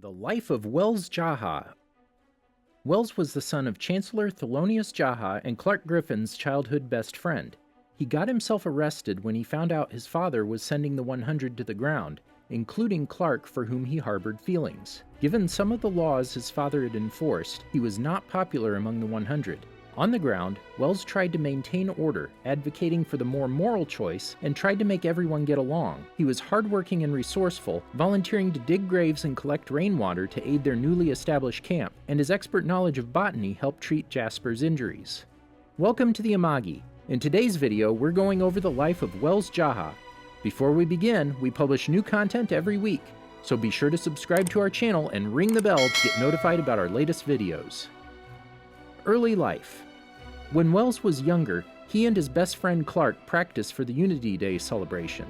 The life of Wells Jaha. Wells was the son of Chancellor Thelonious Jaha and Clarke Griffin's childhood best friend. He got himself arrested when he found out his father was sending the 100 to the ground, including Clarke, for whom he harbored feelings. Given some of the laws his father had enforced, he was not popular among the 100. On the ground, Wells tried to maintain order, advocating for the more moral choice, and tried to make everyone get along. He was hardworking and resourceful, volunteering to dig graves and collect rainwater to aid their newly established camp, and his expert knowledge of botany helped treat Jasper's injuries. Welcome to the Amagi. In today's video, we're going over the life of Wells Jaha. Before we begin, we publish new content every week, so be sure to subscribe to our channel and ring the bell to get notified about our latest videos. Early life. When Wells was younger, he and his best friend Clarke practiced for the Unity Day celebration.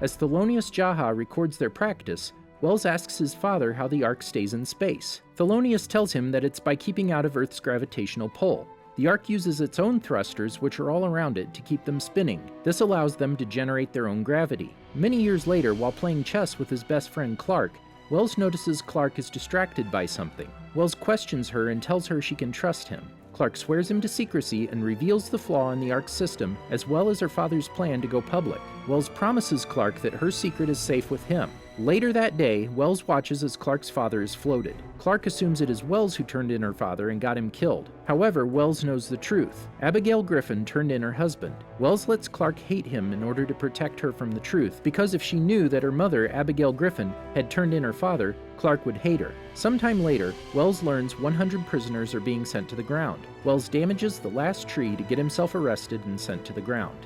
As Thelonious Jaha records their practice, Wells asks his father how the Ark stays in space. Thelonious tells him that it's by keeping out of Earth's gravitational pull. The Ark uses its own thrusters, which are all around it, to keep them spinning. This allows them to generate their own gravity. Many years later, while playing chess with his best friend Clarke, Wells notices Clarke is distracted by something. Wells questions her and tells her she can trust him. Clarke swears him to secrecy and reveals the flaw in the Ark's system, as well as her father's plan to go public. Wells promises Clarke that her secret is safe with him. Later that day, Wells watches as Clarke's father is floated. Clarke assumes it is Wells who turned in her father and got him killed. However, Wells knows the truth. Abigail Griffin turned in her husband. Wells lets Clarke hate him in order to protect her from the truth, because if she knew that her mother, Abigail Griffin, had turned in her father, Clarke would hate her. Sometime later, Wells learns 100 prisoners are being sent to the ground. Wells damages the last tree to get himself arrested and sent to the ground.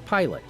Pilot.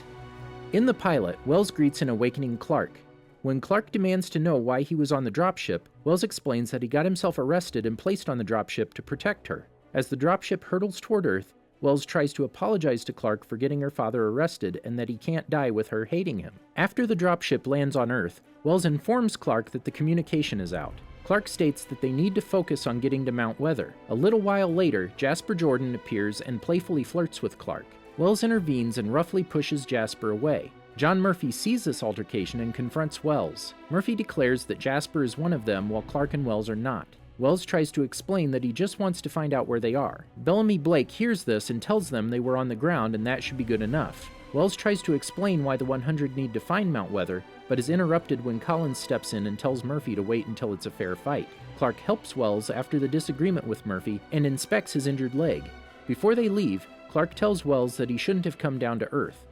In the pilot, Wells greets an awakening Clarke. When Clarke demands to know why he was on the dropship, Wells explains that he got himself arrested and placed on the dropship to protect her. As the dropship hurtles toward Earth, Wells tries to apologize to Clarke for getting her father arrested and that he can't die with her hating him. After the dropship lands on Earth, Wells informs Clarke that the communication is out. Clarke states that they need to focus on getting to Mount Weather. A little while later, Jasper Jordan appears and playfully flirts with Clarke. Wells intervenes and roughly pushes Jasper away. John Murphy sees this altercation and confronts Wells. Murphy declares that Jasper is one of them while Clarke and Wells are not. Wells tries to explain that he just wants to find out where they are. Bellamy Blake hears this and tells them they were on the ground and that should be good enough. Wells tries to explain why the 100 need to find Mount Weather, but is interrupted when Collins steps in and tells Murphy to wait until it's a fair fight. Clarke helps Wells after the disagreement with Murphy and inspects his injured leg. Before they leave, Clarke tells Wells that he shouldn't have come down to Earth.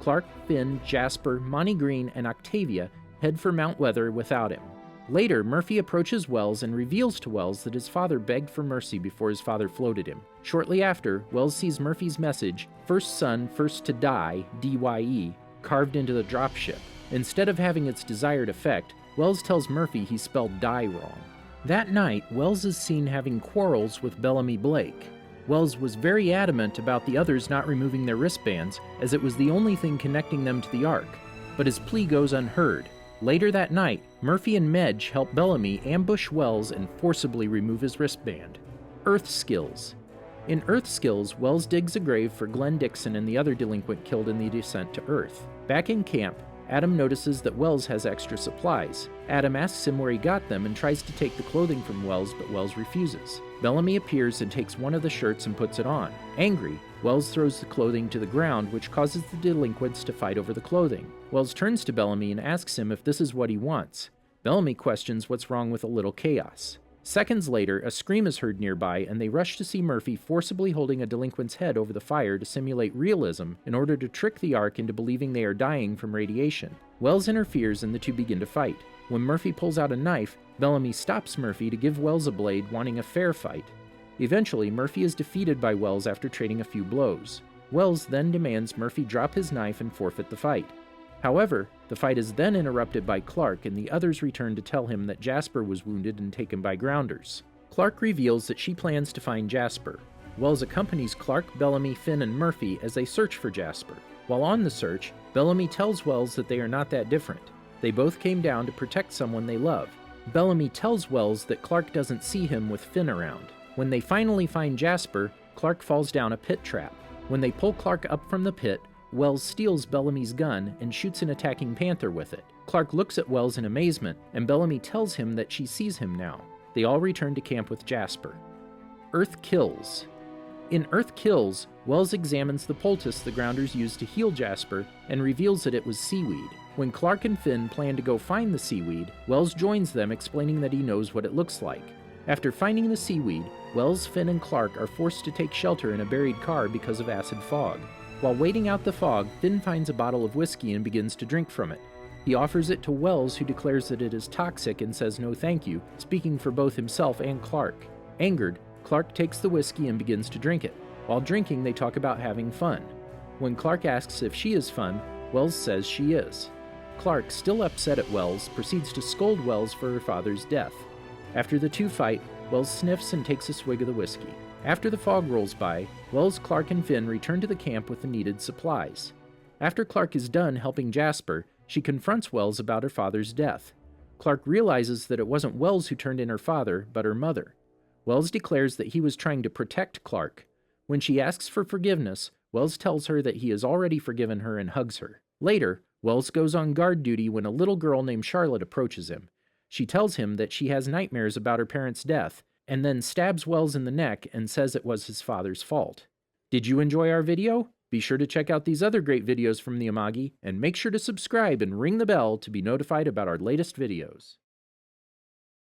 Clarke, Finn, Jasper, Monty Green, and Octavia head for Mount Weather without him. Later, Murphy approaches Wells and reveals to Wells that his father begged for mercy before his father floated him. Shortly after, Wells sees Murphy's message, "First son, first to die," DYE, carved into the dropship. Instead of having its desired effect, Wells tells Murphy he spelled die wrong. That night, Wells is seen having quarrels with Bellamy Blake. Wells was very adamant about the others not removing their wristbands, as it was the only thing connecting them to the Ark, but his plea goes unheard. Later that night, Murphy and Medj help Bellamy ambush Wells and forcibly remove his wristband. Earth Skills. In Earth Skills, Wells digs a grave for Glenn Dixon and the other delinquent killed in the descent to Earth. Back in camp, Adam notices that Wells has extra supplies. Adam asks him where he got them and tries to take the clothing from Wells, but Wells refuses. Bellamy appears and takes one of the shirts and puts it on. Angry, Wells throws the clothing to the ground, which causes the delinquents to fight over the clothing. Wells turns to Bellamy and asks him if this is what he wants. Bellamy questions what's wrong with a little chaos. Seconds later, a scream is heard nearby, and they rush to see Murphy forcibly holding a delinquent's head over the fire to simulate realism in order to trick the Ark into believing they are dying from radiation. Wells interferes and the two begin to fight. When Murphy pulls out a knife, Bellamy stops Murphy to give Wells a blade, wanting a fair fight. Eventually, Murphy is defeated by Wells after trading a few blows. Wells then demands Murphy drop his knife and forfeit the fight. However, the fight is then interrupted by Clarke, and the others return to tell him that Jasper was wounded and taken by grounders. Clarke reveals that she plans to find Jasper. Wells accompanies Clarke, Bellamy, Finn, and Murphy as they search for Jasper. While on the search, Bellamy tells Wells that they are not that different. They both came down to protect someone they love. Bellamy tells Wells that Clarke doesn't see him with Finn around. When they finally find Jasper, Clarke falls down a pit trap. When they pull Clarke up from the pit, Wells steals Bellamy's gun and shoots an attacking panther with it. Clarke looks at Wells in amazement, and Bellamy tells him that she sees him now. They all return to camp with Jasper. Earth Kills. In Earth Kills, Wells examines the poultice the Grounders used to heal Jasper and reveals that it was seaweed. When Clarke and Finn plan to go find the seaweed, Wells joins them, explaining that he knows what it looks like. After finding the seaweed, Wells, Finn, and Clarke are forced to take shelter in a buried car because of acid fog. While waiting out the fog, Finn finds a bottle of whiskey and begins to drink from it. He offers it to Wells, who declares that it is toxic and says no thank you, speaking for both himself and Clarke. Angered, Clarke takes the whiskey and begins to drink it. While drinking, they talk about having fun. When Clarke asks if she is fun, Wells says she is. Clarke, still upset at Wells, proceeds to scold Wells for her father's death. After the two fight, Wells sniffs and takes a swig of the whiskey. After the fog rolls by, Wells, Clarke, and Finn return to the camp with the needed supplies. After Clarke is done helping Jasper, she confronts Wells about her father's death. Clarke realizes that it wasn't Wells who turned in her father, but her mother. Wells declares that he was trying to protect Clarke. When she asks for forgiveness, Wells tells her that he has already forgiven her and hugs her. Later, Wells goes on guard duty when a little girl named Charlotte approaches him. She tells him that she has nightmares about her parents' death, and then stabs Wells in the neck and says it was his father's fault. Did you enjoy our video? Be sure to check out these other great videos from the Amagi, and make sure to subscribe and ring the bell to be notified about our latest videos.